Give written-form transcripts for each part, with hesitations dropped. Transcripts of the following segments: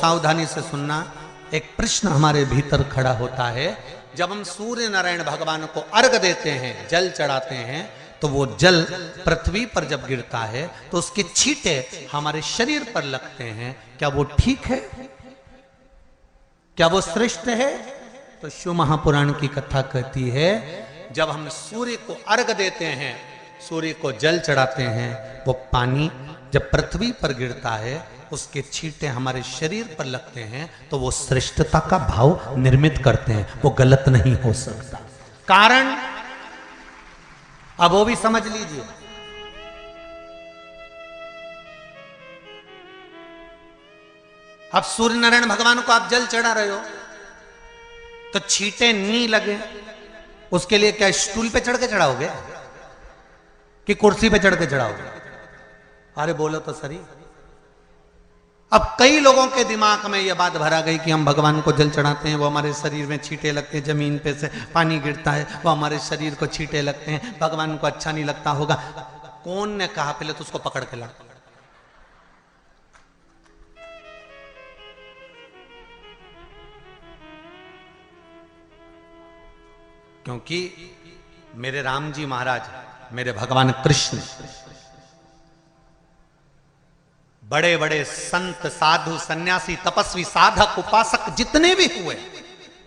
सावधानी से सुनना। एक प्रश्न हमारे भीतर खड़ा होता है, जब हम सूर्य नारायण भगवान को अर्घ देते हैं, जल चढ़ाते हैं, तो वो जल पृथ्वी पर जब गिरता है तो उसके छींटे हमारे शरीर पर लगते हैं। क्या वो ठीक है? क्या वो श्रेष्ठ है? तो शिव महापुराण की कथा कहती है, जब हम सूर्य को अर्घ देते हैं, सूर्य को जल चढ़ाते हैं, वो पानी जब पृथ्वी पर गिरता है, उसके छींटे हमारे शरीर पर लगते हैं, तो वो श्रेष्ठता का भाव निर्मित करते हैं। वो गलत नहीं हो सकता। कारण अब वो भी समझ लीजिए। अब सूर्य नारायण भगवान को आप जल चढ़ा रहे हो तो छींटे नहीं लगे, उसके लिए क्या स्टूल पे चढ़ के चढ़ाओगे कि कुर्सी पे चढ़ के चढ़ाओगे? अरे बोलो तो सही। अब कई लोगों के दिमाग में यह बात भरा गई कि हम भगवान को जल चढ़ाते हैं, वो हमारे शरीर में छींटे लगते हैं, जमीन पे से पानी गिरता है, वो हमारे शरीर को छींटे लगते हैं, भगवान को अच्छा नहीं लगता होगा। कौन ने कहा? पहले तो उसको पकड़ के ला। क्योंकि मेरे राम जी महाराज, मेरे भगवान कृष्ण, बड़े बड़े संत, साधु, सन्यासी, तपस्वी, साधक, उपासक जितने भी हुए,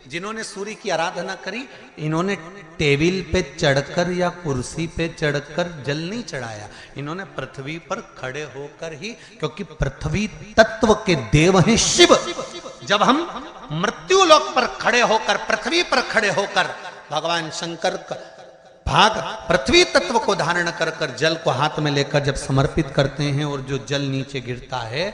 जिन्होंने सूर्य की आराधना करी, इन्होंने टेबल पे चढ़कर या कुर्सी पे चढ़कर जल नहीं चढ़ाया। इन्होंने पृथ्वी पर खड़े होकर ही, क्योंकि पृथ्वी तत्व के देव हैं शिव। जब हम मृत्यु लोक पर खड़े होकर, पृथ्वी पर खड़े होकर भगवान शंकर का भाग पृथ्वी तत्व को धारण कर कर जल को हाथ में लेकर जब समर्पित करते हैं, और जो जल नीचे गिरता है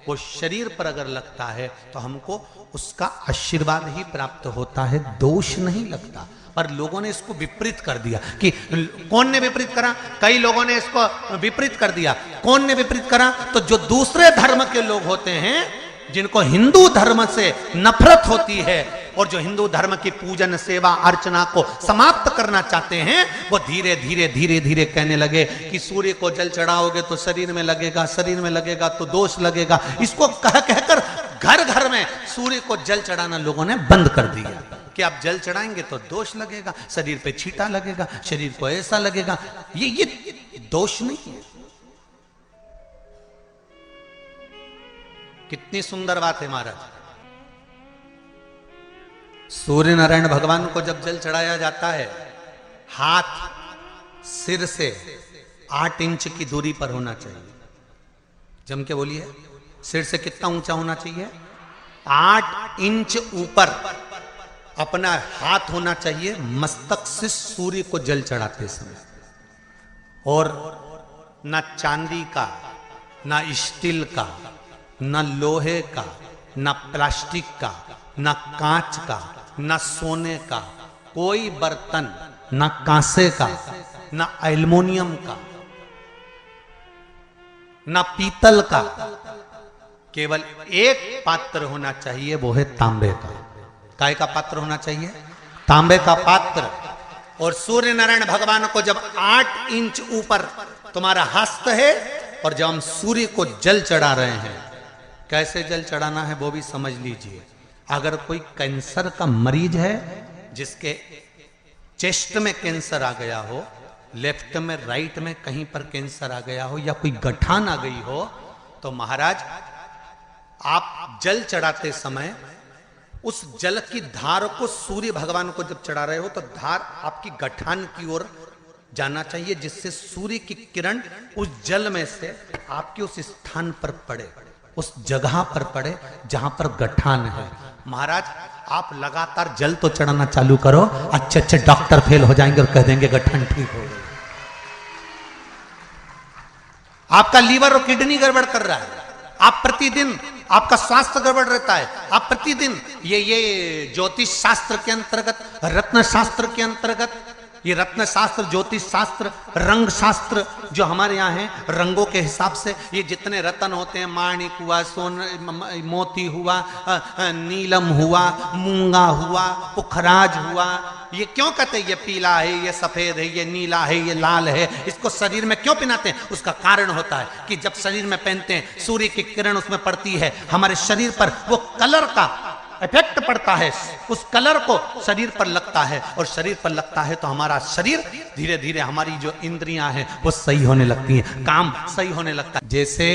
वो शरीर पर अगर लगता है तो हमको उसका आशीर्वाद ही प्राप्त होता है, दोष नहीं लगता। पर लोगों ने इसको विपरीत कर दिया। कि कौन ने विपरीत करा? कई लोगों ने इसको विपरीत कर दिया। कौन ने विपरीत करा? तो जो दूसरे धर्म के लोग होते हैं, जिनको हिंदू धर्म से नफरत होती है और जो हिंदू धर्म की पूजन, सेवा, अर्चना को समाप्त करना चाहते हैं, वो धीरे धीरे धीरे धीरे कहने लगे कि सूर्य को जल चढ़ाओगे तो शरीर में लगेगा, शरीर में लगेगा तो दोष लगेगा। इसको कह कहकर घर घर में सूर्य को जल चढ़ाना लोगों ने बंद कर दिया कि आप जल चढ़ाएंगे तो दोष लगेगा, शरीर पे छींटा लगेगा, शरीर को ऐसा लगेगा। ये दोष नहीं है। कितनी सुंदर बात है महाराज। सूर्य नारायण भगवान को जब जल चढ़ाया जाता है, हाथ सिर से 8 इंच की दूरी पर होना चाहिए। जम के बोलिए, सिर से कितना ऊंचा होना चाहिए? 8 इंच ऊपर अपना हाथ होना चाहिए मस्तक से सूर्य को जल चढ़ाते समय। और ना चांदी का, ना स्टील का, ना लोहे का, ना प्लास्टिक का, ना कांच का, ना सोने का कोई बर्तन, ना कांसे का, ना एल्युमिनियम का, ना पीतल का, केवल एक पात्र होना चाहिए, वो है तांबे का। काय का पात्र होना चाहिए? तांबे का पात्र। और सूर्य नारायण भगवान को जब 8 इंच ऊपर तुम्हारा हस्त है, और जब हम सूर्य को जल चढ़ा रहे हैं, कैसे जल चढ़ाना है वो भी समझ लीजिए। अगर कोई कैंसर का मरीज है, जिसके चेस्ट में कैंसर आ गया हो, लेफ्ट में, राइट में कहीं पर कैंसर आ गया हो, या कोई गठान आ गई हो, तो महाराज आप जल चढ़ाते समय उस जल की धार को सूर्य भगवान को जब चढ़ा रहे हो, तो धार आपकी गठान की ओर जाना चाहिए, जिससे सूर्य की किरण उस जल में से आपके उस स्थान पर पड़े, उस जगह पर पड़े जहां पर गठान है। महाराज आप लगातार जल तो चढ़ाना चालू करो, अच्छे अच्छे डॉक्टर फेल हो जाएंगे और कह देंगे गठन ठीक हो गई। आपका लीवर और किडनी गड़बड़ कर रहा है, आप प्रतिदिन, आपका स्वास्थ्य गड़बड़ रहता है, आप प्रतिदिन ये ज्योतिष शास्त्र के अंतर्गत, रत्न शास्त्र के अंतर्गत, ये रत्न शास्त्र, ज्योतिष शास्त्र, रंग शास्त्र जो हमारे यहाँ है, रंगों के हिसाब से ये जितने रत्न होते हैं, माणिक हुआ, मोती हुआ, नीलम हुआ, मूंगा हुआ, पुखराज हुआ, ये क्यों कहते हैं ये पीला है, ये सफेद है, ये नीला है, ये लाल है, इसको शरीर में क्यों पहनाते हैं? उसका कारण होता है कि जब शरीर में पहनते हैं सूर्य की किरण उसमें पड़ती है, हमारे शरीर पर वो कलर का इफेक्ट पड़ता है, उस कलर को शरीर पर लगता है, और शरीर पर लगता है तो हमारा शरीर धीरे धीरे, हमारी जो इंद्रियां हैं वो सही होने लगती हैं, काम सही होने लगता है। जैसे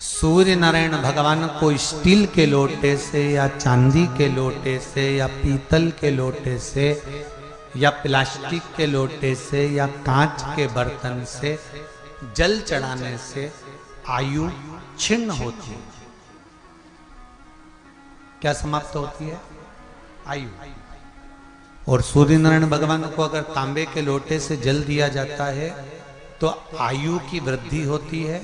सूर्य नारायण भगवान को स्टील के लोटे से या चांदी के लोटे से या पीतल के लोटे से या प्लास्टिक के लोटे से या कांच के बर्तन से जल चढ़ाने से आयु छिन्न होती है। क्या समाप्त होती है? आयु। और सूर्य नारायण भगवान को अगर तांबे के लोटे से जल दिया जाता है तो आयु की वृद्धि होती है,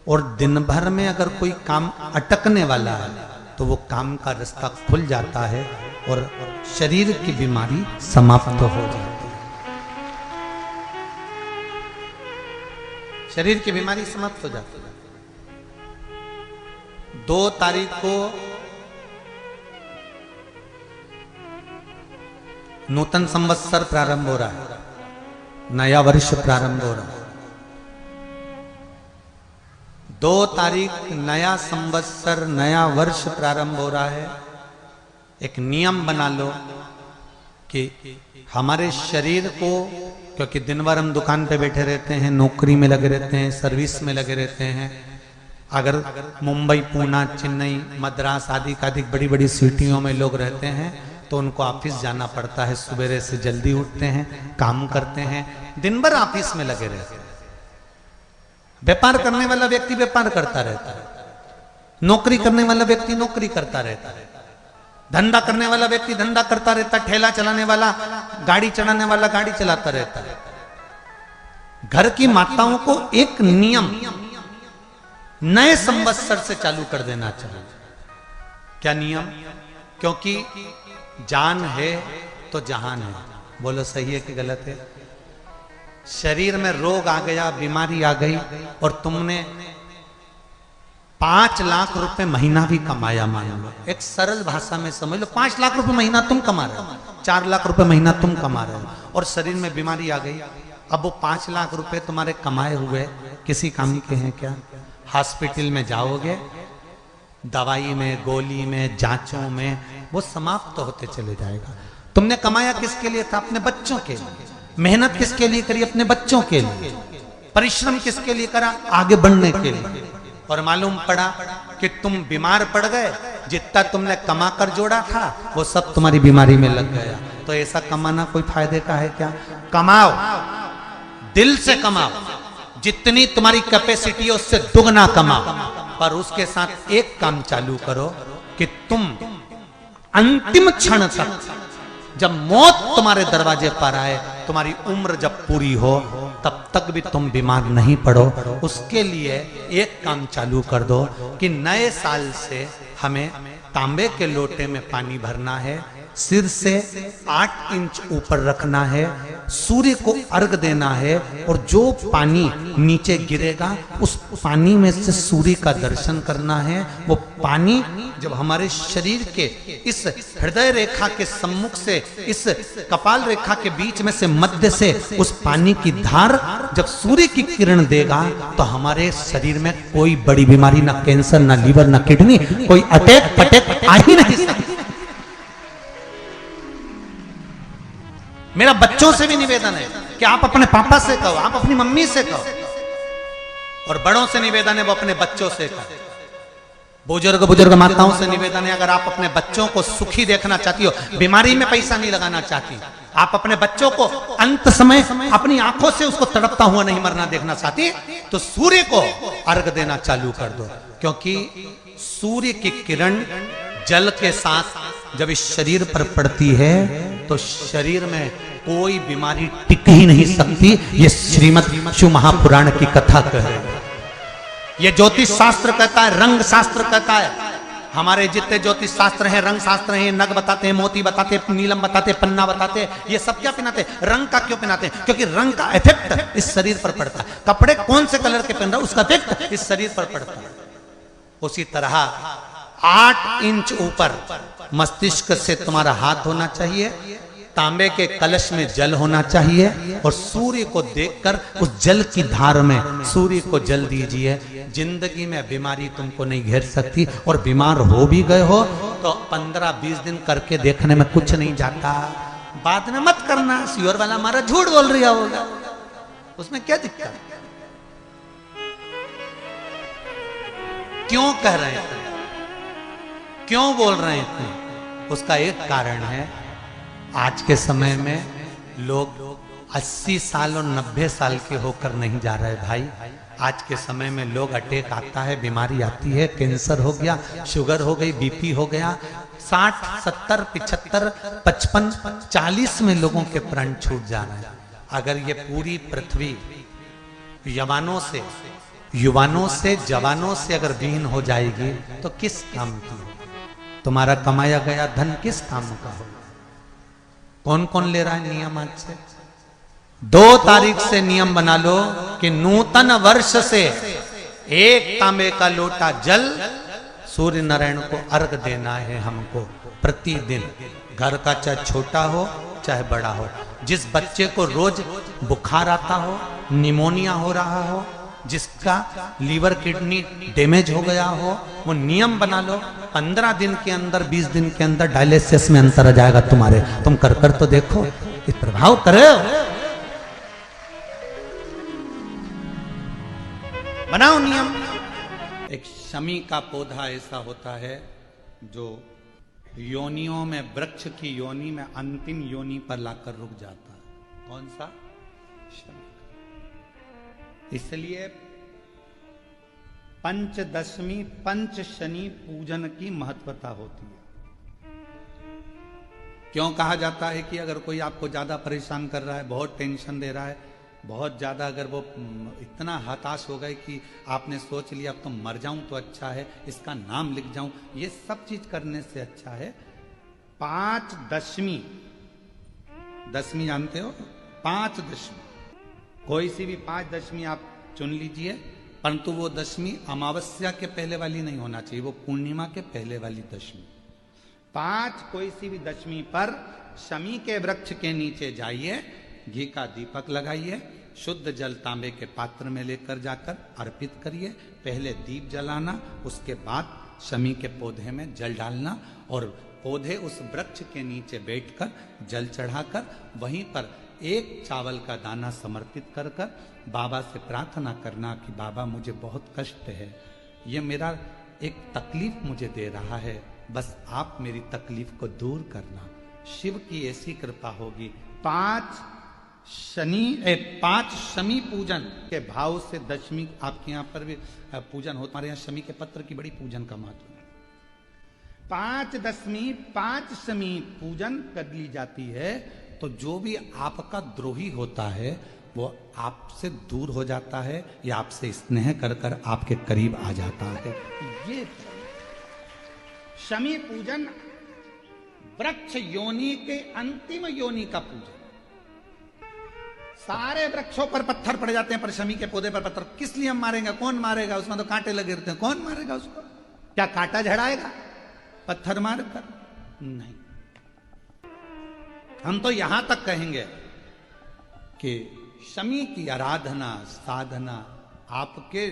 और दिन भर में अगर कोई काम अटकने वाला है तो वो काम का रास्ता खुल जाता है और शरीर की बीमारी समाप्त हो जाती है। शरीर की बीमारी समाप्त हो जाती है। 2 तारीख को नूतन संवत्सर प्रारंभ हो रहा है, नया वर्ष प्रारंभ हो रहा है। 2 तारीख नया संवत्सर, नया वर्ष प्रारंभ हो रहा है। एक नियम बना लो कि हमारे शरीर को, क्योंकि दिन भर हम दुकान पे बैठे रहते हैं, नौकरी में लगे रहते हैं, सर्विस में लगे रहते हैं। अगर मुंबई, पूना, चेन्नई, मद्रास आदि का अधिक बड़ी बड़ी सिटियों में लोग रहते हैं तो उनको ऑफिस जाना पड़ता है। सवेरे से जल्दी उठते हैं, काम करते हैं, दिन भर ऑफिस में लगे रहते हैं। व्यापार करने वाला व्यक्ति व्यापार करता रहता है, नौकरी करने वाला व्यक्ति नौकरी करता रहता है, धंधा करने वाला व्यक्ति धंधा करता रहता है, ठेला चलाने वाला, गाड़ी चलाने वाला गाड़ी चलाता रहता है। घर की माताओं को एक नियम नए संवत्सर से चालू कर देना चाहिए। क्या नियम? क्योंकि जान है तो जहान है। बोलो सही है कि गलत है? शरीर में रोग आ गया, बीमारी आ गई, और तुमने 5 लाख रुपए महीना भी कमाया, मान लो, एक सरल भाषा में समझ लो, 5 लाख रुपए महीना तुम कमा रहे हो, 4 लाख रुपए महीना तुम कमा रहे हो, और शरीर में बीमारी आ गई। अब वो 5 लाख रुपए तुम्हारे कमाए हुए किसी काम के हैं क्या? हॉस्पिटल में जाओगे, दवाई में, गोली में, जांचों में वो समाप्त होते चले जाएगा। तुमने कमाया किसके लिए था? अपने बच्चों के लिए। मेहनत किसके लिए करी? अपने बच्चों के लिए। परिश्रम किसके लिए करा? आगे बढ़ने के लिए। और मालूम पड़ा कि तुम बीमार पड़ गए, जितना तुमने कमा कर जोड़ा था वो सब तुम्हारी बीमारी में लग गया। तो ऐसा कमाना कोई फायदे का है क्या? कमाओ, दिल से कमाओ, जितनी तुम्हारी कैपेसिटी है उससे दुगना कमाओ, पर उसके साथ एक काम चालू करो कि तुम अंतिम क्षण तक, जब मौत तुम्हारे दरवाजे पर आए, तुम्हारी उम्र जब पूरी हो, तब तक भी तुम बीमार नहीं पड़ो। उसके लिए एक काम चालू कर दो कि नए साल से हमें तांबे के लोटे में पानी भरना है, सिर से 8 इंच ऊपर रखना है, सूर्य को अर्घ देना है, और जो पानी नीचे गिरेगा उस पानी में से सूर्य का दर्शन करना है। वो पानी जब हमारे शरीर के इस हृदय रेखा के सम्मुख से, इस कपाल रेखा के बीच में से, मध्य से उस पानी की धार जब सूर्य की किरण देगा तो हमारे शरीर में कोई बड़ी बीमारी, ना कैंसर, ना लीवर, ना किडनी, कोई अटैक पटैक आ ही नहीं सकती। मेरा बच्चों से भी निवेदन है कि आप अपने पापा से कहो, आप अपनी मम्मी से कहो, और बड़ों से निवेदन है वो अपने बच्चों से कहो। बुजुर्ग माताओं से निवेदन है, अगर आप अपने बच्चों को सुखी देखना चाहती हो, बीमारी में पैसा नहीं लगाना चाहती, आप अपने बच्चों को अंत समय अपनी आंखों से उसको तड़पता हुआ नहीं मरना देखना चाहती, तो सूर्य को अर्घ देना चालू कर दो। क्योंकि सूर्य की किरण जल के साथ जब इस शरीर पर पड़ती है तो शरीर में कोई बीमारी टिक ही नहीं सकती। ये श्रीमद् शिव महापुराण की कथा कह रही है। ये ज्योतिष शास्त्र कहता है, रंग शास्त्र कहता है। हमारे जितने ज्योतिष शास्त्र हैं, रंग शास्त्र हैं, नग बताते हैं, मोती बताते हैं, नीलम बताते हैं, पन्ना बताते हैं, ये सब क्या पहनाते हैं? रंग का क्यों पहनाते हैं? क्योंकि रंग का इफेक्ट इस शरीर पर पड़ता है। कपड़े कौन से कलर के पहन रहा है उसका इफेक्ट इस शरीर पर पड़ता है। उसी तरह 8 इंच ऊपर मस्तिष्क से तुम्हारा हाथ होना चाहिए, तांबे के कलश में जल होना चाहिए और सूर्य को देखकर उस जल की धार में सूर्य को जल दीजिए। जिंदगी में बीमारी तुमको नहीं घेर सकती, और बीमार हो भी गए हो तो 15-20 दिन करके देखने में कुछ नहीं जाता। बाद में मत करना, सियोर वाला हमारा झूठ बोल रहा होगा, उसमें क्या दिक्कत? क्यों कह रहे हैं, क्यों बोल रहे हैं? उसका एक कारण है, आज के समय में लोग 80 साल और 90 साल के होकर नहीं जा रहे भाई। आज के समय में लोग अटैक आता है, बीमारी आती है, कैंसर हो गया, शुगर हो गई, बीपी हो गया, 60, 70, 75, 55, 40 में लोगों के प्राण छूट जा रहे हैं। अगर ये पूरी पृथ्वी युवानों से जवानों से अगर विहीन हो जाएगी तो किस काम की? तुम्हारा कमाया गया धन किस काम का हो? कौन कौन ले रहा है नियम? आज से 2 तारीख से नियम बना लो कि नूतन वर्ष से 1 तांबे का लोटा जल सूर्य नारायण को अर्घ देना है हमको प्रतिदिन। घर का चाहे छोटा हो चाहे बड़ा हो, जिस बच्चे को रोज बुखार आता हो, निमोनिया हो रहा हो, जिसका लीवर किडनी डैमेज हो गया हो, वो नियम बना लो, 15 दिन के अंदर 20 दिन के अंदर डायलिसिस में अंतर आ जाएगा तुम्हारे। तुम कर तो देखो, इस प्रभाव करे। बनाओ नियम। एक शमी का पौधा ऐसा होता है जो योनियों में, वृक्ष की योनि में अंतिम योनि पर लाकर रुक जाता है। कौन सा? शमी। इसलिए पंचदशमी पंच शनि पूजन की महत्वता होती है। क्यों कहा जाता है कि अगर कोई आपको ज्यादा परेशान कर रहा है, बहुत टेंशन दे रहा है, बहुत ज्यादा अगर वो इतना हताश हो गए कि आपने सोच लिया अब तो मर जाऊं तो अच्छा है, इसका नाम लिख जाऊं, ये सब चीज करने से अच्छा है 5 दशमी। दशमी जानते हो? 5 दशमी, कोई सी भी 5 दशमी आप चुन लीजिए, परंतु वो दशमी अमावस्या के पहले वाली नहीं होना चाहिए, वो पूर्णिमा के पहले वाली दशमी। 5 कोई सी भी दशमी पर शमी के वृक्ष के नीचे जाइए, घी का दीपक लगाइए, शुद्ध जल तांबे के पात्र में लेकर जाकर अर्पित करिए। पहले दीप जलाना, उसके बाद शमी के पौधे में जल डालना और पौधे उस वृक्ष के नीचे बैठकर जल चढ़ाकर वहीं पर 1 चावल का दाना समर्पित कर कर बाबा से प्रार्थना करना कि बाबा मुझे बहुत कष्ट है, ये मेरा एक तकलीफ मुझे दे रहा है, बस आप मेरी तकलीफ को दूर करना। शिव की ऐसी कृपा होगी। 5 शमी पूजन के भाव से दशमी आपके यहाँ पर भी पूजन होता है। हमारे यहाँ शमी के पत्र की बड़ी पूजन का महत्व है। 5 दशमी 5 शमी पूजन कर ली जाती है तो जो भी आपका द्रोही होता है वो आपसे दूर हो जाता है या आपसे स्नेह कर कर आपके करीब आ जाता है। ये शमी पूजन वृक्ष योनि के अंतिम योनि का पूजन। सारे वृक्षों पर पत्थर पड़ जाते हैं पर शमी के पौधे पर पत्थर किस लिए हम मारेंगे? कौन मारेगा? उसमें तो कांटे लगे रहते हैं, कौन मारेगा उसको? क्या कांटा झड़ाएगा पत्थर मार कर? नहीं। हम तो यहां तक कहेंगे कि शमी की आराधना साधना आपके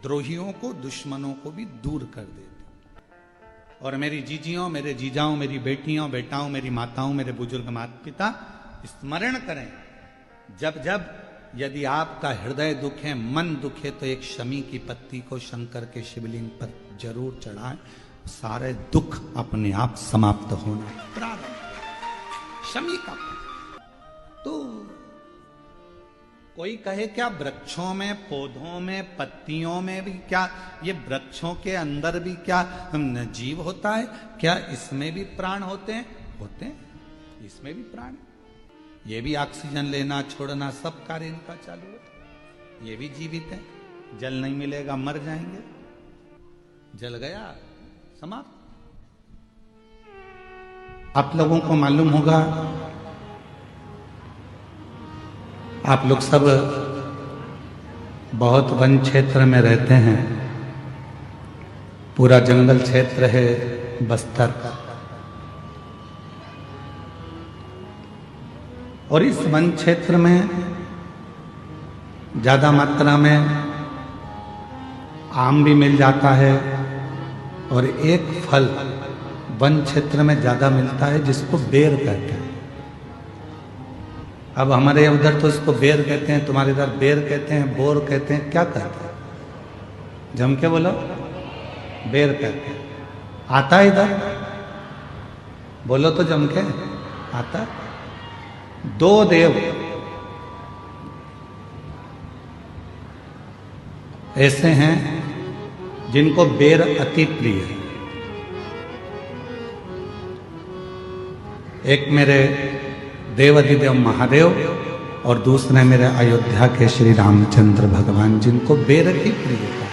द्रोहियों को, दुश्मनों को भी दूर कर देती। और मेरी जीजियों, मेरे जीजाओं, मेरी बेटियों, बेटाओं, मेरी माताओं, मेरे बुजुर्ग माता पिता स्मरण करें, जब जब यदि आपका हृदय दुखे, मन दुखे तो एक शमी की पत्ती को शंकर के शिवलिंग पर जरूर चढ़ाएं, सारे दुख अपने आप समाप्त होना प्रारंभ। शमी का तो कोई कहे क्या वृक्षों में, पौधों में, पत्तियों में भी क्या, ये वृक्षों के अंदर भी क्या जीव होता है? क्या इसमें भी प्राण होते हैं? होते हैं, इसमें भी प्राण। ये भी ऑक्सीजन लेना छोड़ना सब कार्य इनका चालू है। ये भी जीवित है। जल नहीं मिलेगा मर जाएंगे, जल गया समाप्त। आप लोगों को मालूम होगा, आप लोग सब बहुत वन क्षेत्र में रहते हैं, पूरा जंगल क्षेत्र है बस्तर, और इस वन क्षेत्र में ज्यादा मात्रा में आम भी मिल जाता है, और एक फल वन क्षेत्र में ज्यादा मिलता है जिसको बेर कहते हैं। अब हमारे उधर तो इसको बेर कहते हैं, तुम्हारे इधर बेर कहते हैं, बोर कहते हैं, क्या कहते हैं? जम के बोलो। बेर कहते हैं। आता है इधर? बोलो तो जम के। आता? दो देव ऐसे हैं जिनको बेर अति प्रिय है। एक मेरे देवाधिदेव महादेव और दूसरे मेरे अयोध्या के श्री रामचंद्र भगवान, जिनको बेर की प्रियता।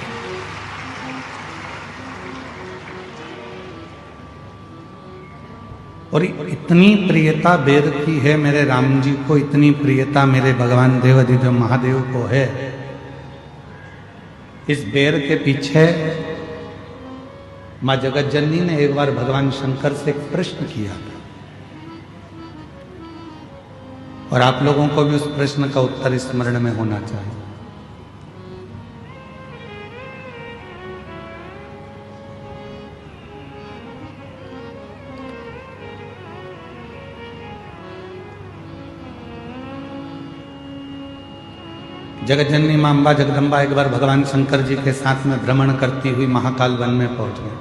और इतनी प्रियता बेर की है मेरे राम जी को, इतनी प्रियता मेरे भगवान देवाधिदेव महादेव को है। इस बेर के पीछे मां जगत जननी ने एक बार भगवान शंकर से एक प्रश्न किया था, और आप लोगों को भी उस प्रश्न का उत्तर स्मरण में होना चाहिए। जगत जननी मां अम्बा जगदम्बा एक बार भगवान शंकर जी के साथ में भ्रमण करती हुई महाकाल वन में पहुंच गए।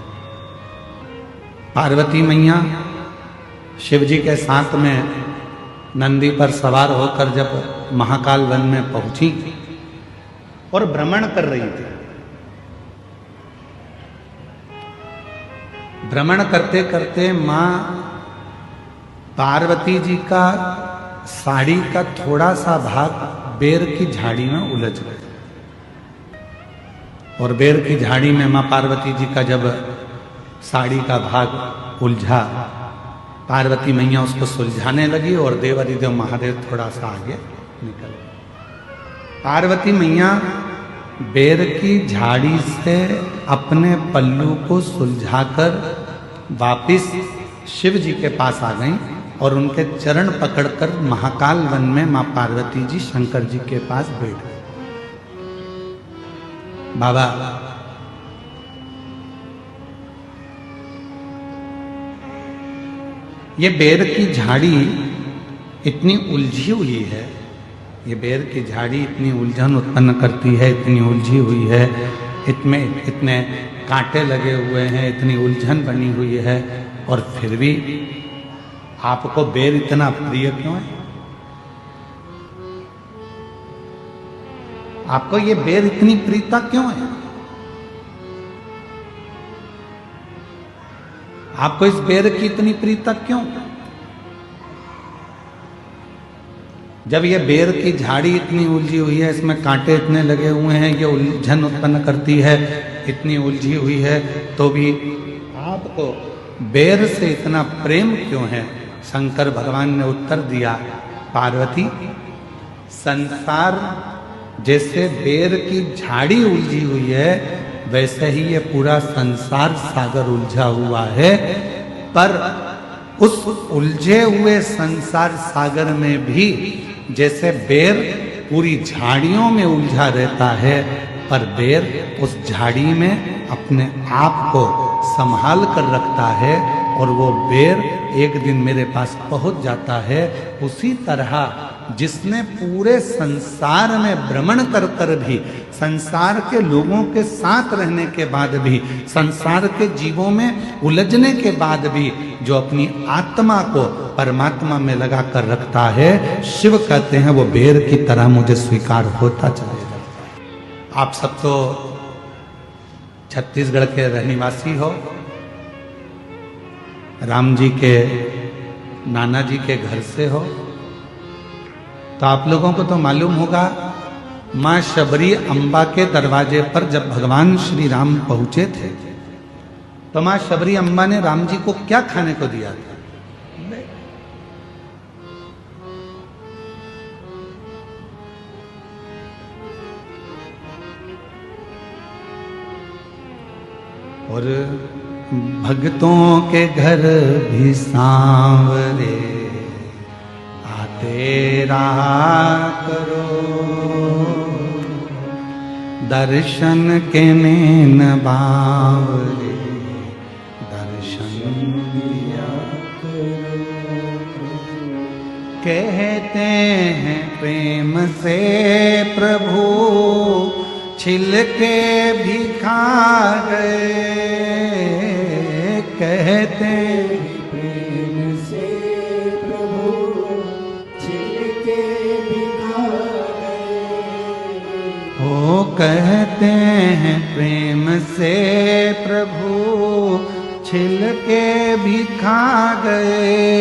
पार्वती मैया शिव जी के साथ में नंदी पर सवार होकर जब महाकाल वन में पहुंची और भ्रमण कर रही थी, भ्रमण करते करते मां पार्वती जी का साड़ी का थोड़ा सा भाग बेर की झाड़ी में उलझ गए, और बेर की झाड़ी में मां पार्वती जी का जब साड़ी का भाग उलझा, पार्वती मैया उसको सुलझाने लगी और देवाधिदेव महादेव थोड़ा सा आगे निकल गए। पार्वती मैया बेर की झाड़ी से अपने पल्लू को सुलझाकर वापिस शिव जी के पास आ गईं और उनके चरण पकड़कर महाकाल वन में मां पार्वती जी शंकर जी के पास बैठ गए। बाबा, ये बेर की झाड़ी इतनी उलझी हुई है, ये बेर की झाड़ी इतनी उलझन उत्पन्न करती है, इतनी उलझी हुई है, इसमें इतने कांटे लगे हुए हैं, इतनी उलझन बनी हुई है, और फिर भी आपको बेर इतना प्रिय क्यों है? आपको ये बेर इतनी प्रियता क्यों है? आपको इस बेर की इतनी प्रियता क्यों? जब ये बेर की झाड़ी इतनी उलझी हुई है, इसमें कांटे इतने लगे हुए हैं, ये उलझन उत्पन्न करती है, इतनी उलझी हुई है, तो भी आपको बेर से इतना प्रेम क्यों है? शंकर भगवान ने उत्तर दिया, पार्वती, संसार जैसे बेर की झाड़ी उलझी हुई है, वैसे ही ये पूरा संसार सागर उलझा हुआ है, पर उस उलझे हुए संसार सागर में भी जैसे बेर पूरी झाड़ियों में उलझा रहता है, पर बेर उस झाड़ी में अपने आप को संभाल कर रखता है, और वो बेर एक दिन मेरे पास पहुंच जाता है। उसी तरह जिसने पूरे संसार में भ्रमण कर कर भी, संसार के लोगों के साथ रहने के बाद भी, संसार के जीवों में उलझने के बाद भी जो अपनी आत्मा को परमात्मा में लगा कर रखता है, शिव कहते हैं वो बेर की तरह मुझे स्वीकार होता चलेगा। आप सब तो छत्तीसगढ़ के रहनिवासी हो, राम जी के नाना जी के घर से हो, तो आप लोगों को तो मालूम होगा, मां शबरी अम्बा के दरवाजे पर जब भगवान श्री राम पहुंचे थे, तो मां शबरी अम्बा ने राम जी को क्या खाने को दिया था? और भक्तों के घर भी सांवरे आते रहा करो, दर्शन के नैन बावरे दर्शन दिया करो। कहते हैं प्रेम से प्रभु छिलके भी खा गए, कहते प्रेम से प्रभु छिलके भी खा गए। ओ कहते हैं प्रेम से प्रभु छिलके भी खा गए,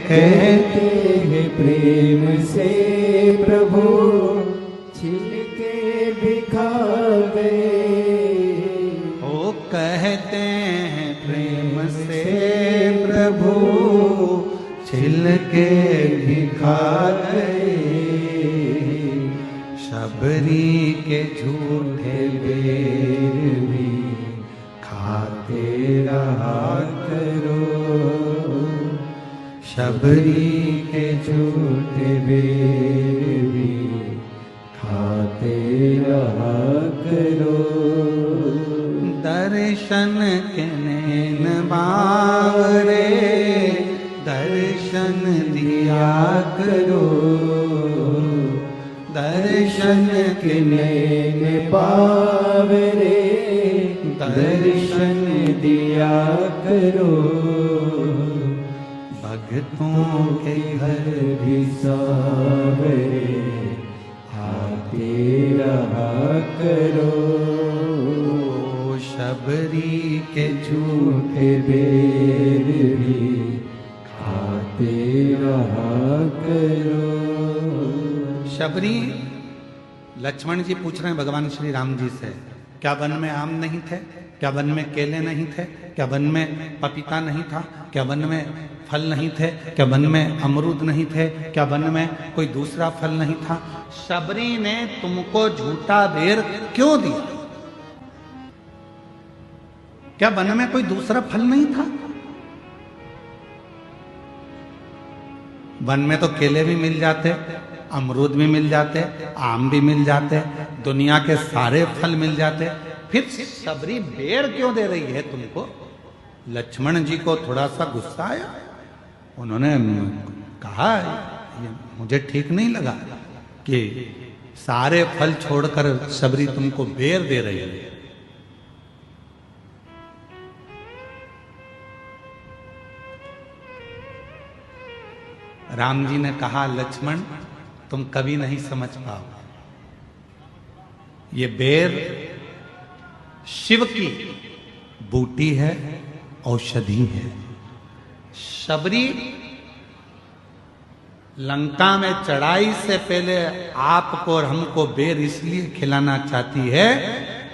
कहते हैं प्रेम से प्रभु छिलके भी खा गए। ओ कहते हैं प्रेम से प्रभु छिलके भी खा गए, शबरी के झूठे बेर भी खाते रहा करो, शबरी के झूठे बेर भी खाते रहा करो। दर्शन के नैन बावरे दर्शन दिया करो, दर्शन के नैन बावरे दर्शन दिया करो। भक्तों के घर भी सांवरे आते रहा करो, शबरी के झूठे बेर भी खाते रहा करो। शबरी लक्ष्मण जी पूछ रहे हैं भगवान श्री राम जी से, क्या वन में आम नहीं थे, क्या वन में केले नहीं थे, क्या वन में पपीता नहीं था, क्या वन में फल नहीं थे, क्या वन में अमरूद नहीं थे, क्या वन में कोई दूसरा फल नहीं था? शबरी ने तुमको झूठा बेर क्यों दिया? क्या वन में कोई दूसरा फल नहीं था? वन में तो केले भी मिल जाते, अमरूद भी मिल जाते, आम भी मिल जाते, दुनिया के सारे फल मिल जाते, फिर शबरी बेर क्यों दे रही है तुमको? लक्ष्मण जी को थोड़ा सा गुस्सा आया, उन्होंने कहा ये मुझे ठीक नहीं लगा कि सारे फल छोड़कर शबरी तुमको बेर दे रही है। राम जी ने कहा लक्ष्मण तुम कभी नहीं समझ पाओ, ये बेर शिव की बूटी है, औषधि है। शबरी लंका में चढ़ाई से पहले आपको और हमको बेर इसलिए खिलाना चाहती है,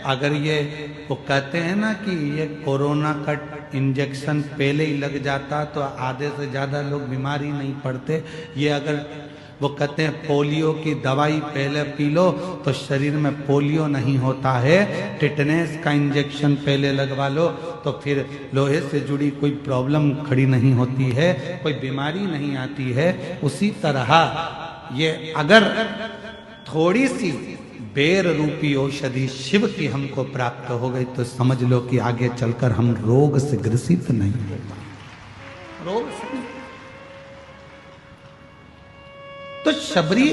अगर ये वो कहते हैं ना कि ये कोरोना का इंजेक्शन पहले ही लग जाता तो आधे से ज़्यादा लोग बीमार ही नहीं पड़ते। ये अगर वो कहते हैं पोलियो की दवाई पहले पी लो तो शरीर में पोलियो नहीं होता है, टिटनेस का इंजेक्शन पहले लगवा लो तो फिर लोहे से जुड़ी कोई प्रॉब्लम खड़ी नहीं होती है, कोई बीमारी नहीं आती है। उसी तरह ये अगर थोड़ी सी बेर रूपी औषधि शिव की हमको प्राप्त हो गई तो समझ लो कि आगे चलकर हम रोग से ग्रसित नहीं होंगे। रोग से तो शबरी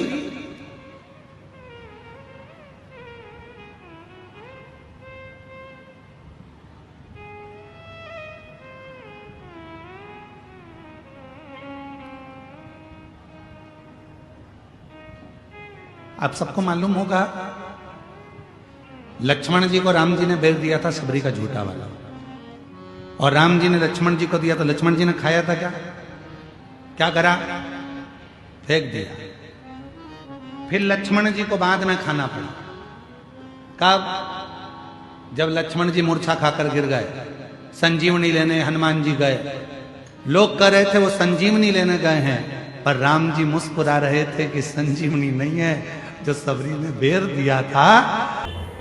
आप सबको मालूम होगा लक्ष्मण जी को राम जी ने बेर दिया था शबरी का झूठा वाला, और राम जी ने लक्ष्मण जी को दिया तो लक्ष्मण जी ने खाया था क्या करा? फेंक दिया। फिर लक्ष्मण जी को बाद में खाना पड़ा। कब? जब लक्ष्मण जी मूर्छा खाकर गिर गए, संजीवनी लेने हनुमान जी गए। लोग कह रहे थे वो संजीवनी लेने गए हैं, पर राम जी मुस्कुरा रहे थे कि संजीवनी नहीं है, जो शबरी ने बेर दिया था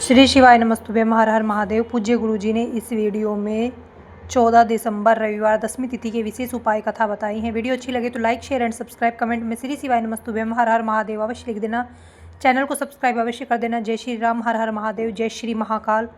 श्री शिवाय नमस्तुभ्यम, हर हर महादेव। पूज्य गुरुजी ने इस वीडियो में 14 दिसंबर रविवार दशमी तिथि के विशेष उपाय कथा बताई हैं। वीडियो अच्छी लगे तो like, share and subscribe, comment में श्री शिवाय नमस्तुभ्यम, हर हर महादेव अवश्य लिख देना। चैनल को सब्सक्राइब अवश्य कर देना। जय श्री राम, हर हर महादेव, जय श्री महाकाल।